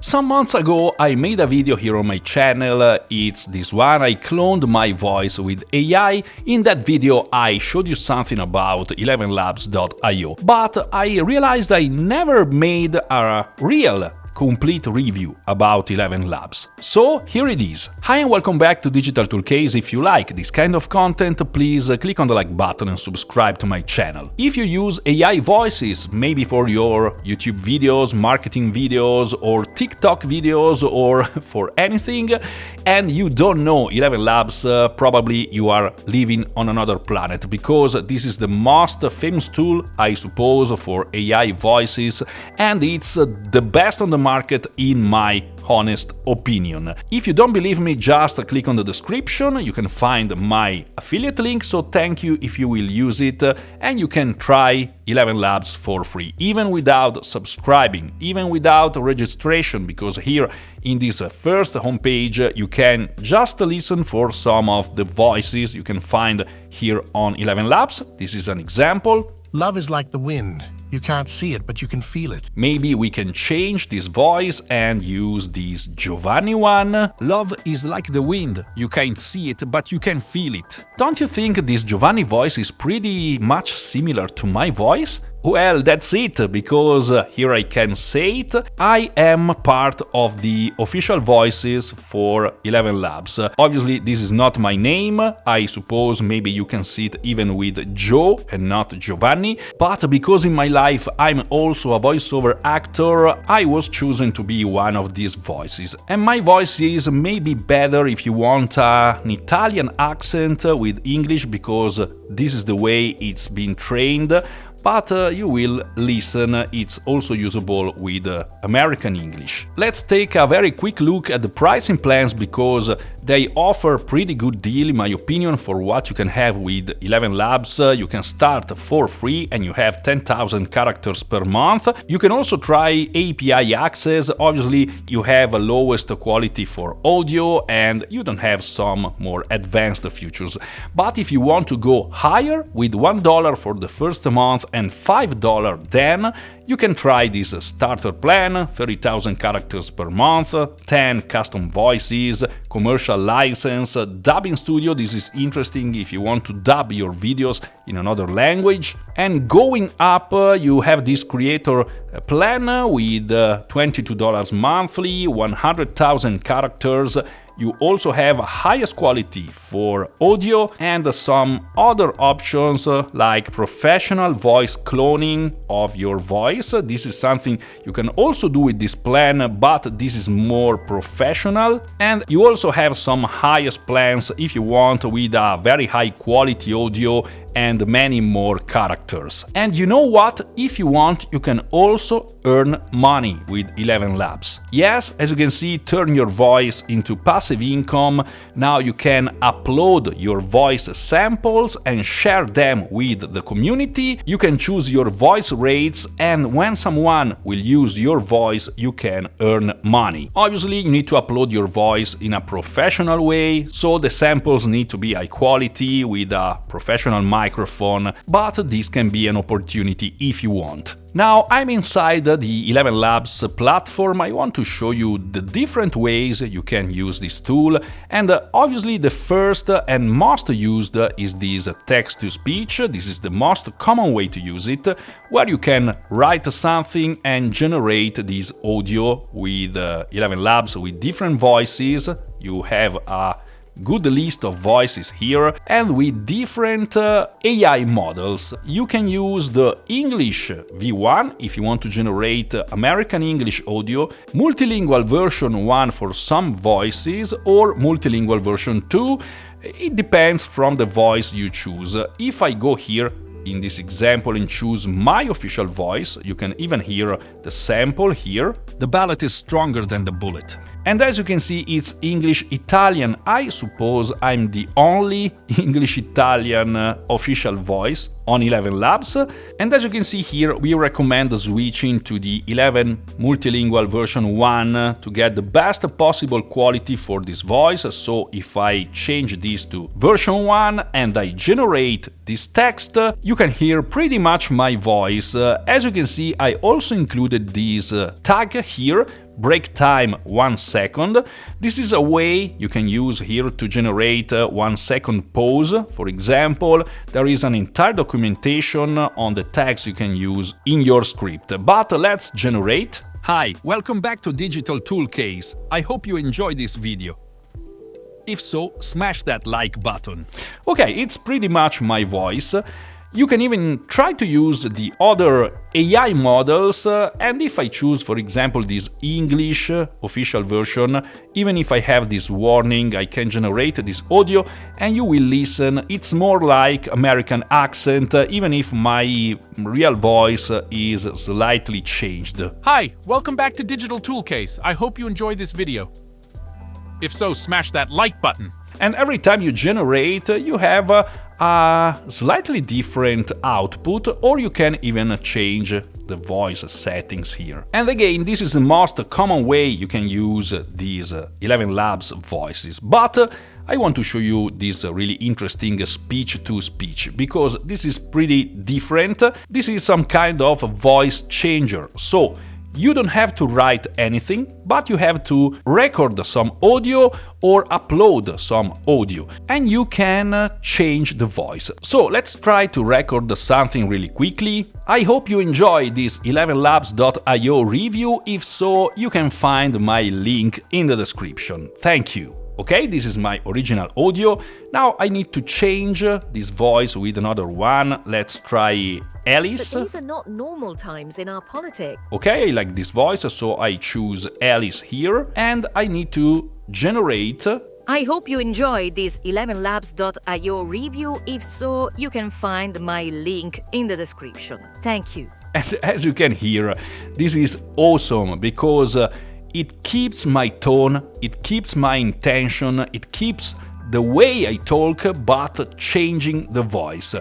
Some months ago I made a video here on my channel, it's this one. I cloned my voice with AI. In that video I showed you something about ElevenLabs.io, but I realized I never made a real complete review about ElevenLabs. So here it is. Hi and welcome back to Digital Toolcase. If you like this kind of content, please click on the like button and subscribe to my channel. If you use AI voices, maybe for your YouTube videos, marketing videos, or TikTok videos, or for anything, and you don't know ElevenLabs, probably you are living on another planet, because this is the most famous tool, I suppose, for AI voices, and it's the best on the market in my honest opinion. If you don't believe me, just click on the description, you can find my affiliate link, so thank you if you will use it, and you can try ElevenLabs for free, even without subscribing, even without registration, because here in this first homepage you can just listen for some of the voices you can find here on ElevenLabs. This is an example. Love is like the wind. You can't see it, but you can feel it. Maybe we can change this voice and use this Giovanni one. Love is like the wind. You can't see it, but you can feel it. Don't you think this Giovanni voice is pretty much similar to my voice? Well, that's it, because here I can say it, I am part of the official voices for ElevenLabs. Obviously, this is not my name, I suppose maybe you can see it even with Joe and not Giovanni, but because in my life I'm also a voiceover actor, I was chosen to be one of these voices. And my voice is maybe better if you want an Italian accent with English, because this is the way it's been trained. But you will listen, it's also usable with American English. Let's take a very quick look at the pricing plans, because they offer pretty good deal in my opinion for what you can have with ElevenLabs. You can start for free and you have 10,000 characters per month. You can also try API access. Obviously you have a lowest quality for audio and you don't have some more advanced features. But if you want to go higher with $1 for the first month and $5 then, you can try this starter plan, 30,000 characters per month, 10 custom voices, commercial license, dubbing studio. This is interesting if you want to dub your videos in another language. And going up, you have this creator plan with $22 monthly, 100,000 characters. You also have highest quality for audio and some other options like professional voice cloning of your voice. This is something you can also do with this plan, but this is more professional. And you also have some highest plans if you want with a very high quality audio and many more characters. And you know what? If you want, you can also earn money with ElevenLabs. Yes, as you can see, turn your voice into passive income. Now you can upload your voice samples and share them with the community. You can choose your voice rates, and when someone will use your voice, you can earn money. Obviously, you need to upload your voice in a professional way, so the samples need to be high quality with a professional microphone, but this can be an opportunity if you want. Now I'm inside the ElevenLabs platform. I want to show you the different ways you can use this tool, and obviously the first and most used is this text-to-speech. This is the most common way to use it, where you can write something and generate this audio with ElevenLabs with different voices. You have a good list of voices here, and with different AI models. You can use the English V1 if you want to generate American English audio, multilingual version 1 for some voices, or multilingual version 2. It depends from the voice you choose. If I go here in this example and choose my official voice, you can even hear the sample here. The ballot is stronger than the bullet. And as you can see, it's English-Italian. I suppose I'm the only English-Italian official voice on ElevenLabs. And as you can see here, we recommend switching to the 11 multilingual version 1 to get the best possible quality for this voice. So if I change this to version 1 and I generate this text, you can hear pretty much my voice. As you can see, I also included this tag here, break time 1 second. This is a way you can use here to generate 1 second pause. For example, there is an entire documentation on the tags you can use in your script. But let's generate. Hi, welcome back to Digital Toolcase. I hope you enjoyed this video. If so, smash that like button. Okay, it's pretty much my voice. You can even try to use the other AI models, and if I choose, for example, this English official version, even if I have this warning, I can generate this audio and you will listen. It's more like American accent, even if my real voice is slightly changed. Hi, welcome back to Digital Toolcase. I hope you enjoyed this video. If so, smash that like button. And every time you generate, you have a slightly different output, or you can even change the voice settings here. And again, this is the most common way you can use these ElevenLabs voices. But I want to show you this really interesting speech-to-speech, because this is pretty different. This is some kind of voice changer. So you don't have to write anything, but you have to record some audio or upload some audio, and you can change the voice. So let's try to record something really quickly. I hope you enjoy this ElevenLabs.io review. If so, you can find my link in the description. Thank you. Okay, this is my original audio. Now I need to change this voice with another one. Let's try Alice. But these are not normal times in our politics. Okay, I like this voice, so I choose Alice here, and I need to generate. I hope you enjoyed this ElevenLabs.io review. If so, you can find my link in the description. Thank you. And as you can hear, this is awesome because it keeps my tone, it keeps my intention, it keeps the way I talk, but changing the voice.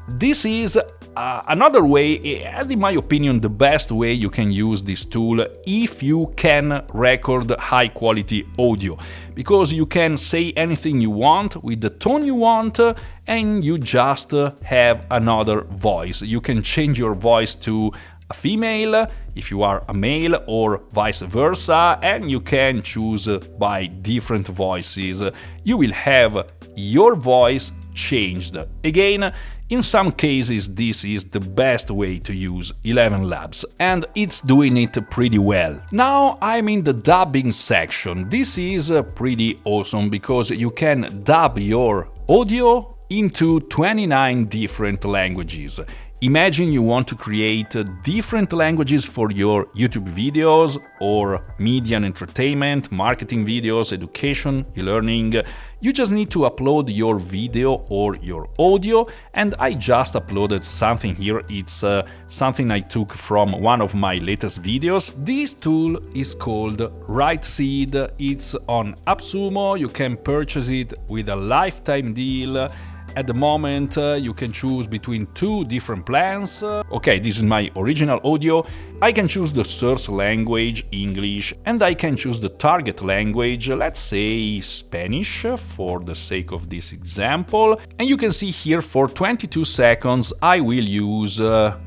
This is another way, and in my opinion, the best way you can use this tool if you can record high quality audio, because you can say anything you want with the tone you want, and you just have another voice. You can change your voice to a female if you are a male, or vice versa, and you can choose by different voices. You will have your voice changed. Again, in some cases this is the best way to use ElevenLabs, and it's doing it pretty well. Now I'm in the dubbing section. This is pretty awesome because you can dub your audio into 29 different languages. Imagine you want to create different languages for your YouTube videos or media and entertainment, marketing videos, education, e-learning. You just need to upload your video or your audio, and I just uploaded something here. It's something I took from one of my latest videos. This tool is called WriteSeed. It's on AppSumo. You can purchase it with a lifetime deal. At the moment, you can choose between 2 different plans. Okay, this is my original audio. I can choose the source language, English, and I can choose the target language, let's say Spanish, for the sake of this example. And you can see here for 22 seconds I will use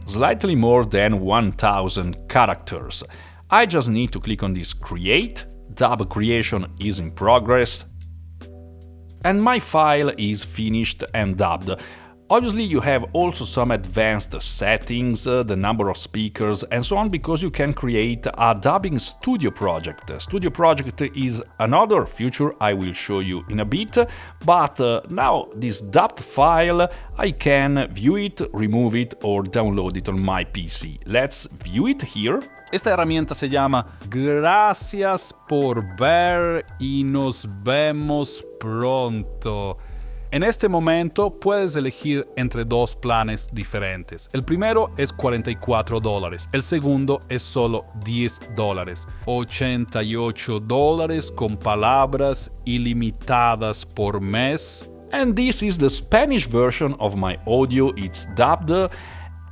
slightly more than 1000 characters. I just need to click on this Create. Dub creation is in progress. And my file is finished and dubbed. Obviously you have also some advanced settings, the number of speakers and so on, because you can create a dubbing studio project. Studio project is another feature I will show you in a bit, but now this dubbed file, I can view it, remove it or download it on my PC. Let's view it here. Esta herramienta se llama Gracias por ver y nos vemos pronto. En este momento puedes elegir entre 2 planes diferentes. El primero es $44, el segundo es solo $10. $88 con palabras ilimitadas por mes. And this is the Spanish version of my audio. It's dubbed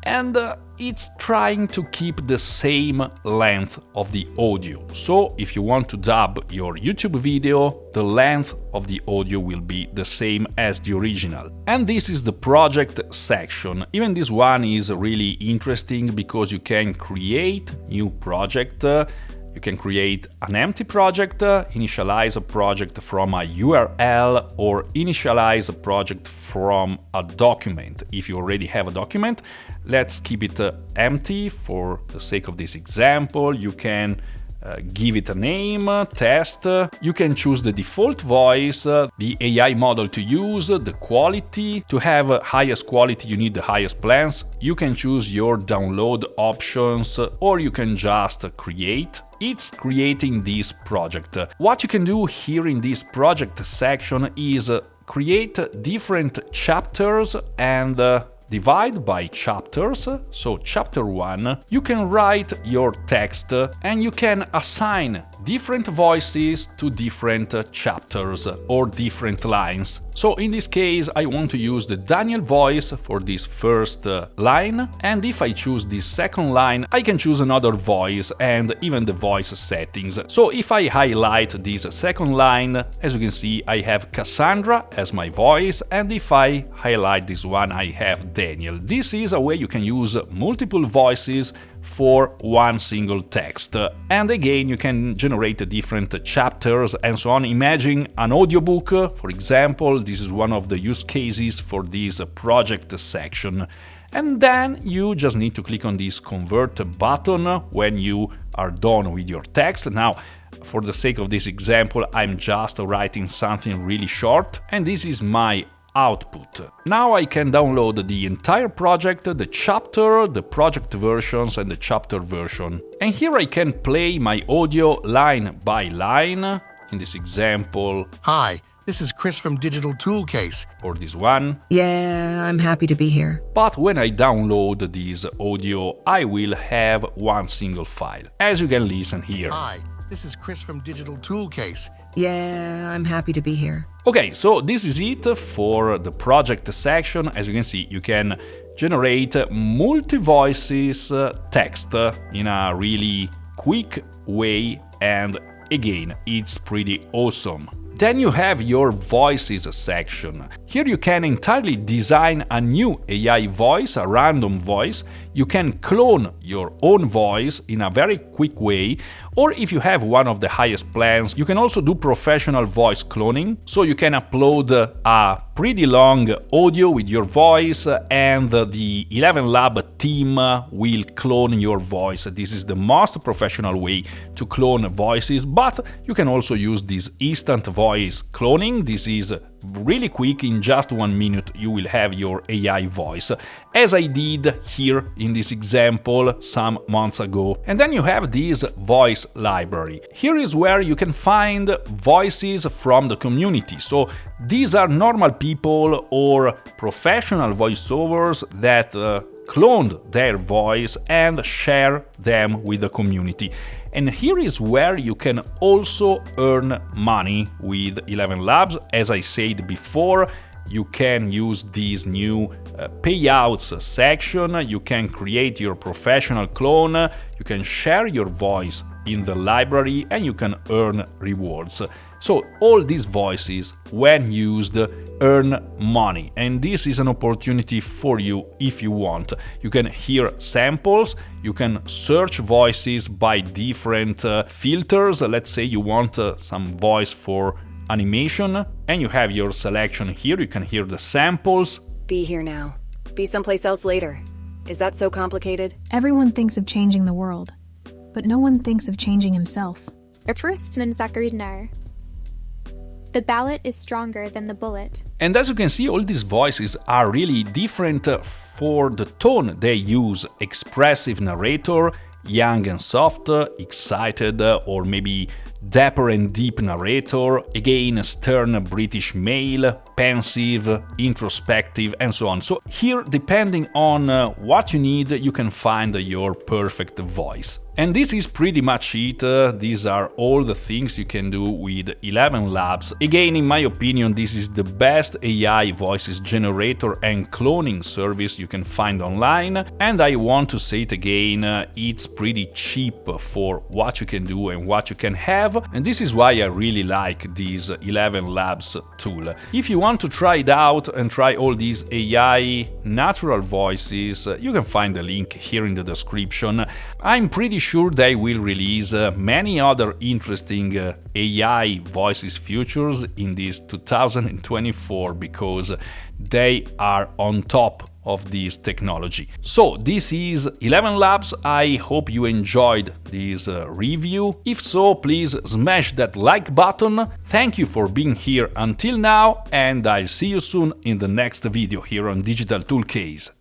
and it's trying to keep the same length of the audio. So if you want to dub your YouTube video, the length of the audio will be the same as the original. And this is the project section. Even this one is really interesting because you can create new project. You You can create an empty project, initialize a project from a URL, or initialize a project from a document. If you already have a document, let's keep it empty for the sake of this example. You can give it a name, test. You can choose the default voice, the AI model to use, the quality. To have highest quality, you need the highest plans. You can choose your download options, or you can just create. It's creating this project. What you can do here in this project section is create different chapters and divide by chapters. So chapter 1, you can write your text and you can assign different voices to different chapters or different lines. So in this case, I want to use the Daniel voice for this first line, and if I choose this second line, I can choose another voice and even the voice settings. So if I highlight this second line, as you can see, I have Cassandra as my voice, and if I highlight this one, I have Daniel. This is a way you can use multiple voices for one single text. And again, you can generate different chapters and so on. Imagine an audiobook, for example. This is one of the use cases for this project section. And then you just need to click on this convert button when you are done with your text. Now, for the sake of this example, I'm just writing something really short, and this is my output. Now I can download the entire project, the chapter, the project versions, and the chapter version. And here I can play my audio line by line. In this example, Hi, this is Chris from Digital Toolcase. or this one. Yeah, I'm happy to be here. But when I download this audio, I will have one single file, as you can listen here. Hi, this is Chris from Digital Toolcase. Yeah, I'm happy to be here. Okay, so this is it for the project section. As you can see, you can generate multi-voices text in a really quick way, and again, it's pretty awesome. Then you have your voices section. Here you can entirely design a new AI voice, a random voice. You can clone your own voice in a very quick way, or if you have one of the highest plans, you can also do professional voice cloning. So you can upload a pretty long audio with your voice, and the ElevenLabs team will clone your voice. This is the most professional way to clone voices, but you can also use this instant voice cloning. This is really quick. In just 1 minute you will have your AI voice, as I did here in this example some months ago. And then you have this voice library. Here is where you can find voices from the community. So these are normal people or professional voiceovers that cloned their voice and share them with the community. And here is where you can also earn money with ElevenLabs. As I said before, you can use this new payouts section. You can create your professional clone, you can share your voice in the library, and you can earn rewards. So all these voices, when used, earn money, and this is an opportunity for you if you want. You can hear samples, you can search voices by different filters. Let's say you want some voice for animation, and you have your selection here. You can hear the samples. Be here now. Be someplace else later. Is that so complicated? Everyone thinks of changing the world, but no one thinks of changing himself. Öprüsten Zakarydnar. The ballot is stronger than the bullet. And as you can see, all these voices are really different for the tone they use. Expressive narrator, young and soft, excited, or maybe dapper and deep narrator, again stern British male, pensive, introspective, and so on. So here, depending on what you need, you can find your perfect voice. And this is pretty much it. These are all the things you can do with ElevenLabs. Again, in my opinion, this is the best AI voices generator and cloning service you can find online. And I want to say it again, it's pretty cheap for what you can do and what you can have. have, and this is why I really like this ElevenLabs tool. If you want to try it out and try all these AI natural voices, you can find the link here in the description. I'm pretty sure they will release many other interesting AI voices features in this 2024 because they are on top of this technology. So this is ElevenLabs. I hope you enjoyed this review. If so, please smash that like button. Thank you for being here until now, and I'll see you soon in the next video here on Digital Toolcase.